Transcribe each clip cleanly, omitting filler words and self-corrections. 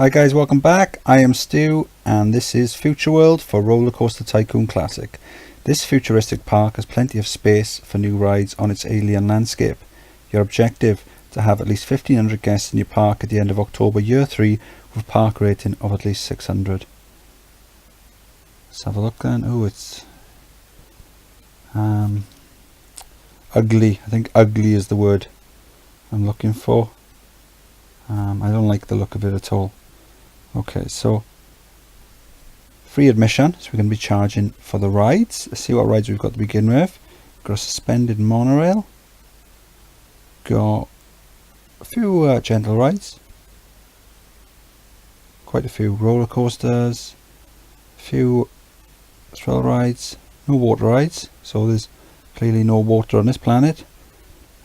Hi guys, welcome back. I am Stu and this is Future World for Roller Coaster Tycoon Classic. This futuristic park has plenty of space for new rides on its alien landscape. Your objective: to have at least 1500 guests in your park at the end of October Year 3 with a park rating of at least 600. Let's have a look then. Oh, it's ugly. I think ugly is the word I'm looking for. I don't like the look of it at all. Okay, so free admission, so we're going to be charging for the rides. Let's see what rides we've got to begin with. Got a suspended monorail, got a few gentle rides, quite a few roller coasters, a few thrill rides, no water rides, so there's clearly no water on this planet,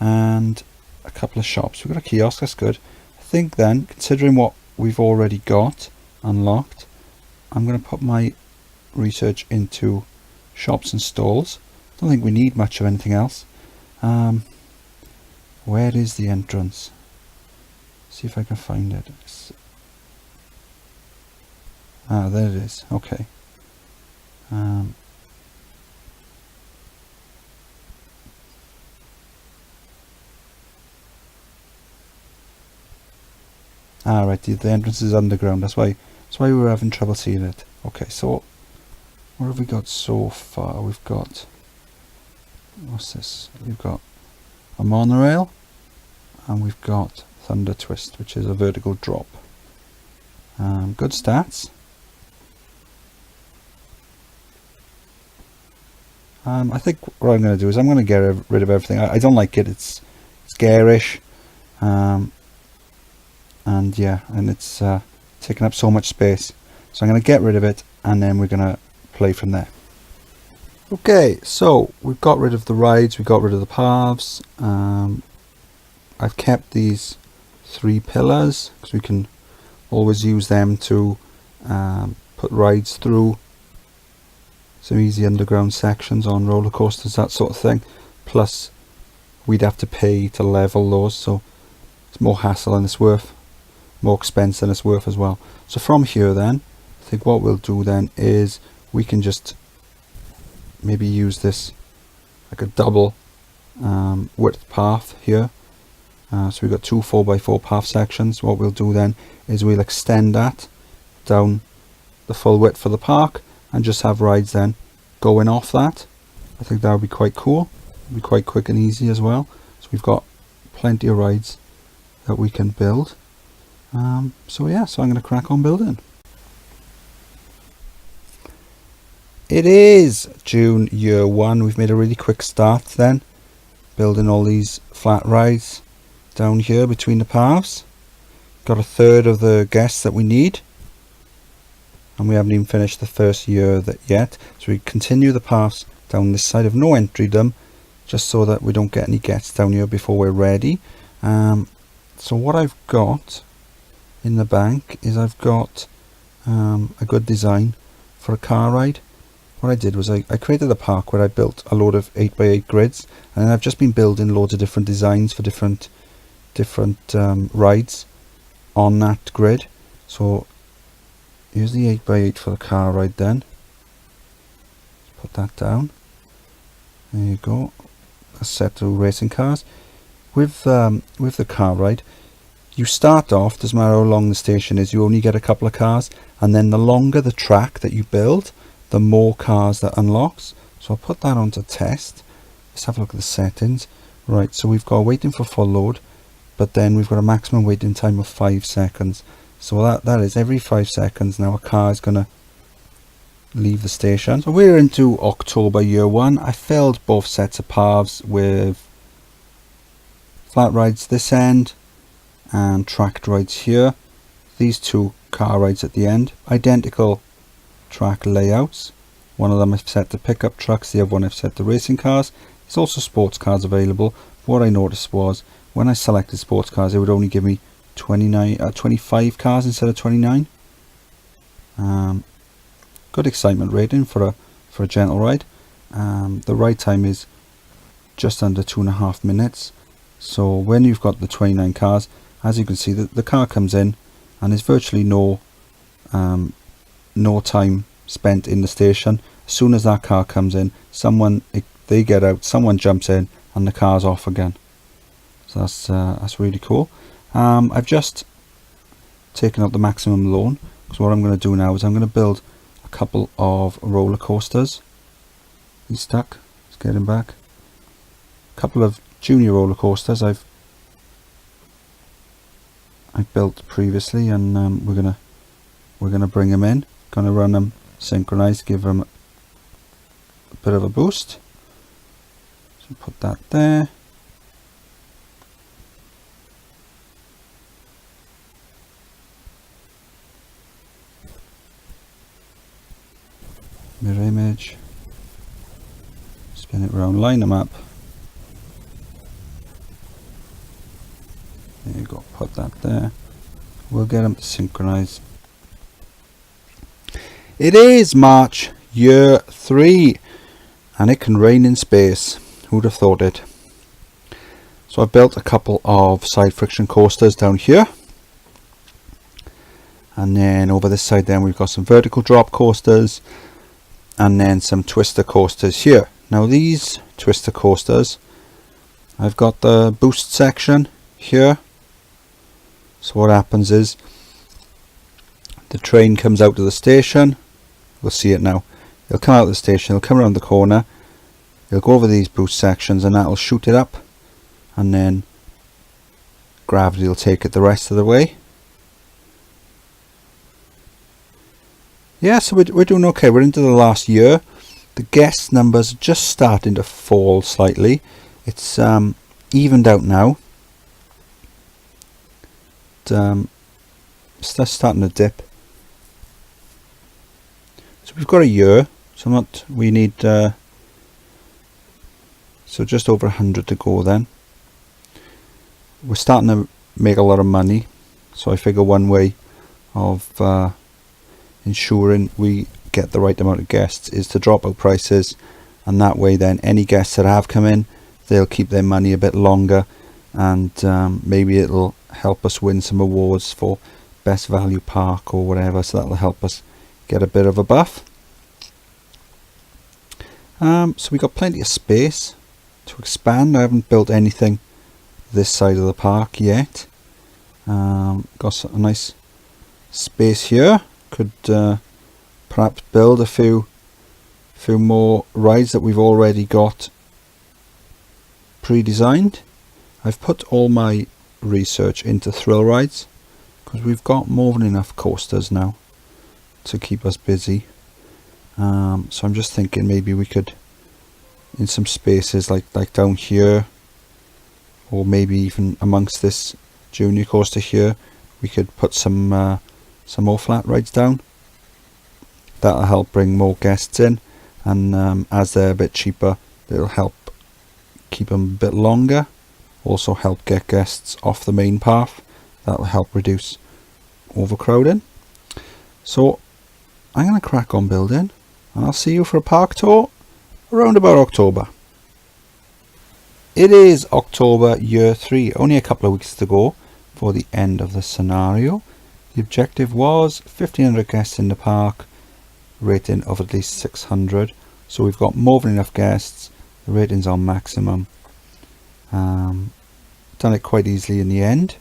and a couple of shops. We've got a kiosk, that's good. I think then, considering what we've already got unlocked, I'm going to put my research into shops and stalls. Don't think we need much of anything else. Where is the entrance? See if I can find it. There it is. Okay. Right, the entrance is underground. That's why we were having trouble seeing it. Okay, so what have we got so far? We've got, what's this? We've got a monorail, and we've got Thunder Twist, which is a vertical drop. Good stats. I think what I'm going to do is I'm going to get rid of everything. I don't like it. It's garish. And yeah, and it's taking up so much space, so I'm going to get rid of it and then we're going to play from there. Okay, so we've got rid of the rides, we got rid of the paths. I've kept these 3 pillars because we can always use them to put rides through some easy underground sections on roller coasters, that sort of thing. Plus we'd have to pay to level those, so it's more hassle than it's worth. More expense than it's worth as well. So from here then, I think what we'll do then is we can just maybe use this like a double width path here. So we've got 2 4x4 path sections. What we'll do then is we'll extend that down the full width for the park and just have rides then going off that. I think that would be quite cool. It'll be quite quick and easy as well. So we've got plenty of rides that we can build. So I'm going to crack on building. It is June year 1. We've made a really quick start then, building all these flat rides down here between the paths. Got a third of the guests that we need, and we haven't even finished the first year yet. So we continue the paths down this side. Of no entry them, just so that we don't get any guests down here before we're ready. So what I've got in the bank is I've got a good design for a car ride. What I did was I created a park where I built a load of 8x8 grids, and then I've just been building loads of different designs for different rides on that grid. So here's the 8x8 for the car ride then. Put that down. There you go. That's set to racing cars. With the car ride, you start off, doesn't matter how long the station is, you only get a couple of cars, and then the longer the track that you build, the more cars that unlocks. So I'll put that onto test. Let's have a look at the settings. Right, so we've got waiting for full load, but then we've got a maximum waiting time of 5 seconds. So that is every 5 seconds now a car is going to leave the station. So we're into October year 1. I filled both sets of paths with flat rides this end and tracked rides here. These 2 car rides at the end, identical track layouts. One of them I've set to pickup trucks, the other one I've set to racing cars. There's also sports cars available. What I noticed was when I selected sports cars, it would only give me 25 cars instead of 29. Good excitement rating for a gentle ride. The ride time is just under 2.5 minutes. So when you've got the 29 cars, as you can see, the car comes in, and there's virtually no time spent in the station. As soon as that car comes in, they get out, someone jumps in, and the car's off again. So that's really cool. I've just taken out the maximum loan, because what I'm going to do now is I'm going to build a couple of roller coasters. He's stuck. Let's get him back. A couple of junior roller coasters I've built previously, and we're gonna bring them in. Gonna run them synchronized, give them a bit of a boost. So put that there. Mirror image. Spin it around, line them up. There you go, put that there. We'll get them to synchronize. It is March, year 3, and it can rain in space. Who'd have thought it? So I've built a couple of side friction coasters down here. And then over this side then we've got some vertical drop coasters, and then some twister coasters here. Now these twister coasters, I've got the boost section here. So what happens is the train comes out of the station. We'll see it now. It'll come out of the station, it'll come around the corner, it'll go over these boost sections, and that'll shoot it up, and then gravity will take it the rest of the way. Yeah, so we're doing okay. We're into the last year. The guest numbers are just starting to fall slightly. It's evened out now. It's starting to dip. So we've got a year. So we need so just over 100 to go then. We're starting to make a lot of money. So I figure one way of ensuring we get the right amount of guests is to drop out prices, and that way then any guests that have come in, they'll keep their money a bit longer, and maybe it'll help us win some awards for best value park or whatever, so that'll help us get a bit of a buff. So we got plenty of space to expand. I haven't built anything this side of the park yet. Got a nice space here. Could perhaps build a few more rides that we've already got pre-designed. I've put all my research into thrill rides because we've got more than enough coasters now to keep us busy. So I'm just thinking maybe we could, in some spaces like down here, or maybe even amongst this junior coaster here, we could put some more flat rides down. That'll help bring more guests in, and as they're a bit cheaper, it'll help keep them a bit longer. Also help get guests off the main path. That'll help reduce overcrowding. So I'm going to crack on building, and I'll see you for a park tour around about October. It is October year 3, only a couple of weeks to go for the end of the scenario. The objective was 1500 guests in the park, rating of at least 600. So we've got more than enough guests. The rating's on maximum. Done it quite easily in the end.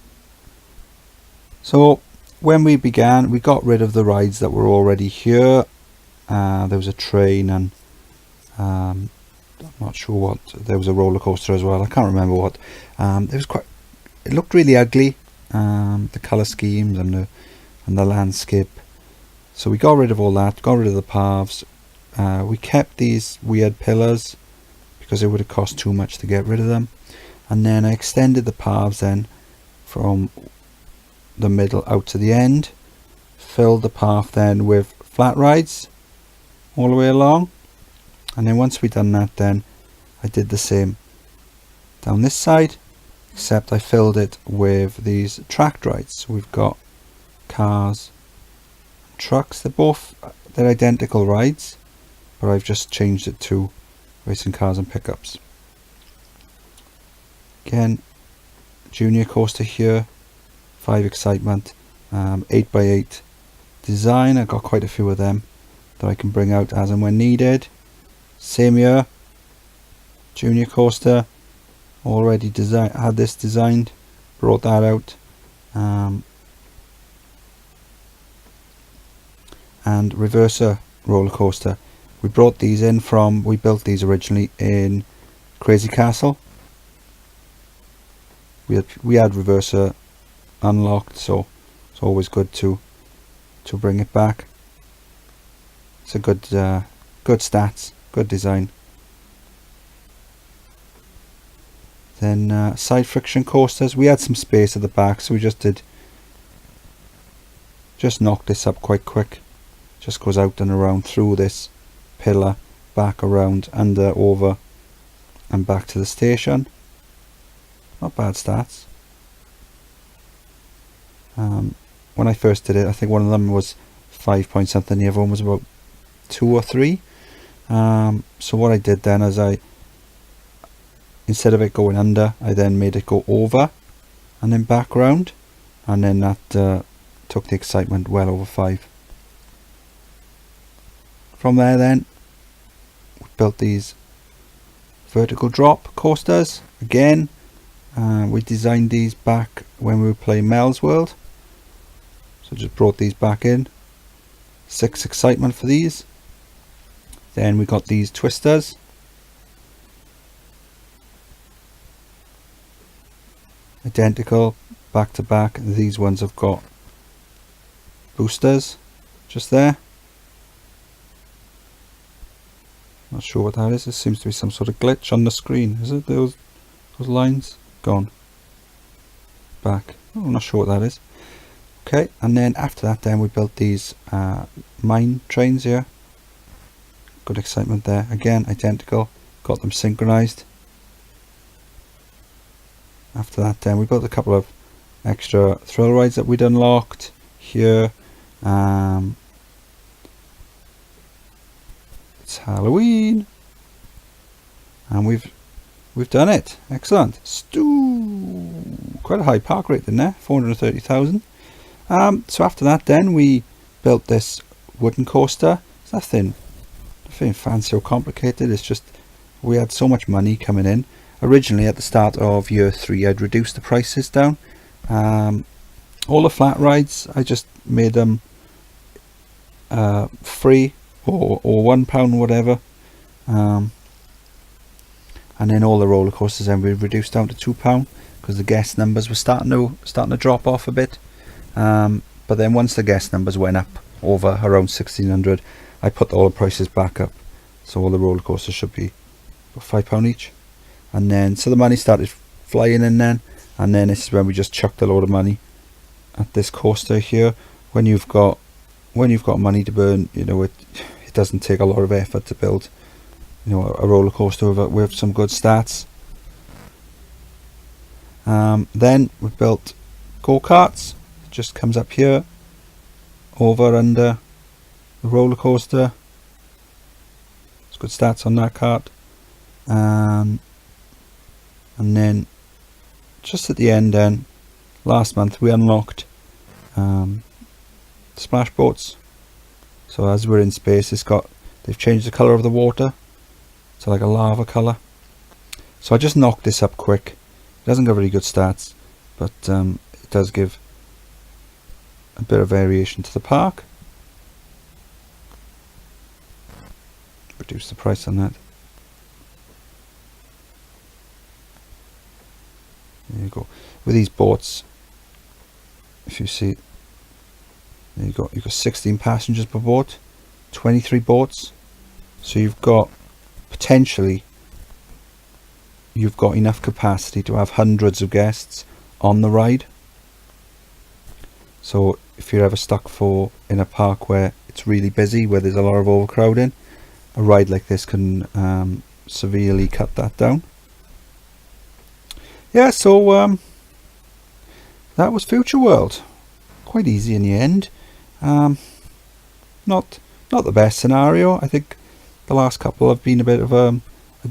So when we began, we got rid of the rides that were already here. There was a train, and I'm not sure what. There was a roller coaster as well. I can't remember what. It looked really ugly. The colour schemes and the landscape. So we got rid of all that. Got rid of the paths. We kept these weird pillars because it would have cost too much to get rid of them. And then I extended the paths then from the middle out to the end. Filled the path then with flat rides all the way along. And then once we done that, then I did the same down this side, except I filled it with these tracked rides. So we've got cars, trucks. They're identical rides, but I've just changed it to racing cars and pickups. Again, junior coaster here, 5 excitement, 8x8 design. I've got quite a few of them that I can bring out as and when needed. Same here, junior coaster, already had this designed, brought that out. And reverser roller coaster, we brought these in from, we built these originally in Crazy Castle. We had reverser unlocked, so it's always good to bring it back. It's a good stats, good design. Then side friction coasters, we had some space at the back, so we just knocked this up quite quick. Just goes out and around through this pillar, back around, under, over and back to the station. Not bad stats. When I first did it, I think one of them was 5 point something, the other one was about 2 or 3. So what I did then is instead of it going under, I then made it go over and then back round, and then that took the excitement well over 5. From there then, we built these vertical drop coasters. Again, we designed these back when we were playing Mel's World. So just brought these back in. 6 excitement for these. Then we got these twisters. Identical, back to back. These ones have got boosters just there. Not sure what that is. It seems to be some sort of glitch on the screen. Is it those lines? Gone. Back. Oh, I'm not sure what that is. Okay, and then after that then we built these mine trains here. Good excitement there. Again, identical. Got them synchronized. After that then we built a couple of extra thrill rides that we'd unlocked here. It's Halloween, and we've done it. Excellent. Quite a high park rate in there, 430,000. So after that then we built this wooden coaster. It's nothing fancy or complicated. It's just we had so much money coming in. Originally at the start of year 3 I'd reduced the prices down. All the flat rides I just made them free or £1 whatever, and then all the roller coasters then we reduced down to £2 because the guest numbers were starting to drop off a bit. But then once the guest numbers went up over around 1600, I put all the prices back up, so all the roller coasters should be about £5 each. And then so the money started flying in then, and then this is when we just chucked a load of money at this coaster here. When you've got money to burn, you know, it doesn't take a lot of effort to build, you know, a roller coaster with some good stats. Then we built Go-Karts. It just comes up here, over under the roller coaster. It's good stats on that cart. And then just at the end then, last month we unlocked splash boats. So as we're in space, they've changed the colour of the water to like a lava colour. So I just knocked this up quick. It doesn't give very good stats, but it does give a bit of variation to the park. Reduce the price on that. There you go. With these boats, if you see, there you've got 16 passengers per boat, 23 boats. So you've got enough capacity to have hundreds of guests on the ride. So if you're ever stuck in a park where it's really busy, where there's a lot of overcrowding, a ride like this can severely cut that down. Yeah, so that was Future World. Quite easy in the end. Not the best scenario. I think the last couple have been a bit of a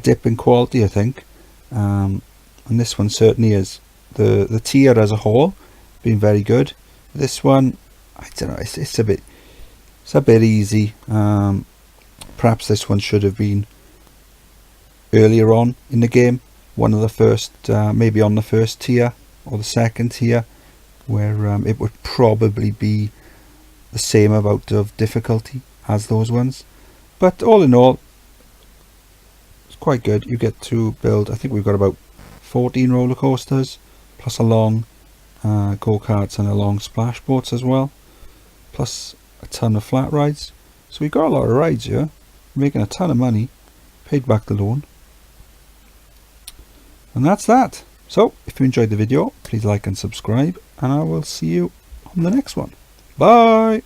dip in quality, I think, and this one certainly is. The tier as a whole been very good. This one, I don't know, it's a bit easy. Perhaps this one should have been earlier on in the game, one of the first, maybe on the first tier or the second tier, where it would probably be the same amount of difficulty as those ones. But all in all, it's quite good. You get to build, I think we've got about 14 roller coasters, plus a long go-karts and a long splash boats as well, plus a ton of flat rides. So we got a lot of rides here, making a ton of money, paid back the loan. And that's that. So if you enjoyed the video, please like and subscribe, and I will see you on the next one. Bye.